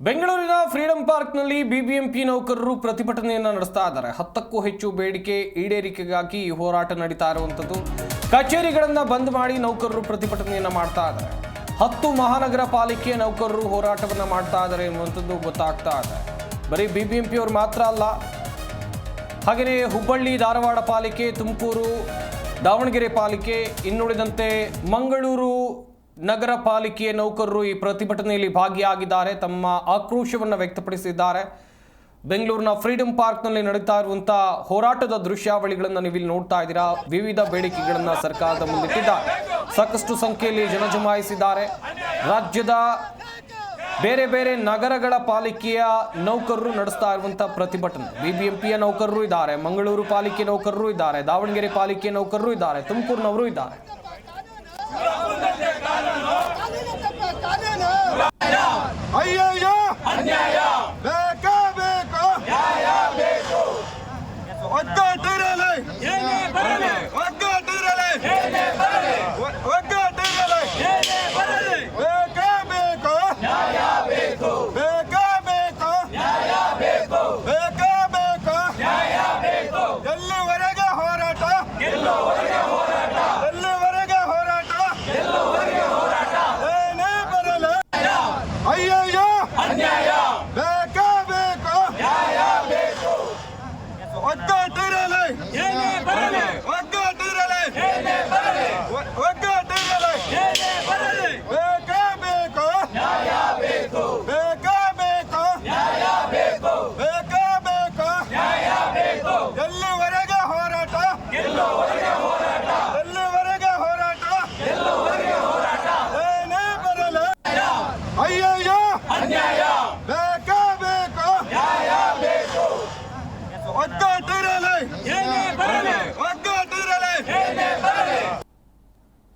ಬೆಂಗಳೂರಿನ ಫ್ರೀಡಂ ಪಾರ್ಕ್ನಲ್ಲಿ ಬಿಬಿಎಂಪಿ ನೌಕರರು ಪ್ರತಿಭಟನೆಯನ್ನು ನಡೆಸ್ತಾ ಇದ್ದಾರೆ. 10ಕ್ಕೂ ಹೆಚ್ಚು ಬೇಡಿಕೆ ಈಡೇರಿಕೆಗಾಗಿ ಈ ಹೋರಾಟ ನಡೀತಾ ಇರುವಂಥದ್ದು. ಕಚೇರಿಗಳನ್ನು ಬಂದ್ ಮಾಡಿ ನೌಕರರು ಪ್ರತಿಭಟನೆಯನ್ನು ಮಾಡ್ತಾ ಇದ್ದಾರೆ. 10 ಮಹಾನಗರ ಪಾಲಿಕೆ ನೌಕರರು ಹೋರಾಟವನ್ನು ಮಾಡ್ತಾ ಇದ್ದಾರೆ ಎನ್ನುವಂಥದ್ದು ಗೊತ್ತಾಗ್ತಾ ಇದೆ. ಬರೀ ಬಿಬಿಎಂಪಿ ಅವರು ಮಾತ್ರ ಅಲ್ಲ, ಹಾಗೆಯೇ ಹುಬ್ಬಳ್ಳಿ ಧಾರವಾಡ ಪಾಲಿಕೆ, ತುಮಕೂರು, ದಾವಣಗೆರೆ ಪಾಲಿಕೆ, ಇನ್ನುಳಿದಂತೆ ಮಂಗಳೂರು ನಗರ ಪಾಲಿಕೆಯ ನೌಕರರು ಈ ಪ್ರತಿಭಟನೆಯಲ್ಲಿ ಭಾಗಿಯಾಗಿದ್ದಾರೆ. ತಮ್ಮ ಆಕ್ರೋಶವನ್ನು ವ್ಯಕ್ತಪಡಿಸಿದ್ದಾರೆ. ಬೆಂಗಳೂರಿನ ಫ್ರೀಡಂ ಪಾರ್ಕ್ನಲ್ಲಿ ನಡೀತಾ ಇರುವಂಥ ಹೋರಾಟದ ದೃಶ್ಯಾವಳಿಗಳನ್ನು ನೀವು ಇಲ್ಲಿ ನೋಡ್ತಾ ಇದ್ದೀರಾ. ವಿವಿಧ ಬೇಡಿಕೆಗಳನ್ನು ಸರ್ಕಾರದ ಮುಂದಿಟ್ಟಿದ್ದಾರೆ. ಸಾಕಷ್ಟು ಸಂಖ್ಯೆಯಲ್ಲಿ ಜನ ಜಮಾಯಿಸಿದ್ದಾರೆ. ರಾಜ್ಯದ ಬೇರೆ ಬೇರೆ ನಗರಗಳ ಪಾಲಿಕೆಯ ನೌಕರರು ನಡೆಸ್ತಾ ಇರುವಂಥ ಪ್ರತಿಭಟನೆ. ಬಿಬಿಎಂಪಿಯ ನೌಕರರು ಇದ್ದಾರೆ, ಮಂಗಳೂರು ಪಾಲಿಕೆ ನೌಕರರು ಇದ್ದಾರೆ, ದಾವಣಗೆರೆ ಪಾಲಿಕೆ ನೌಕರರು ಇದ್ದಾರೆ, ತುಮಕೂರಿನವರು ಇದ್ದಾರೆ.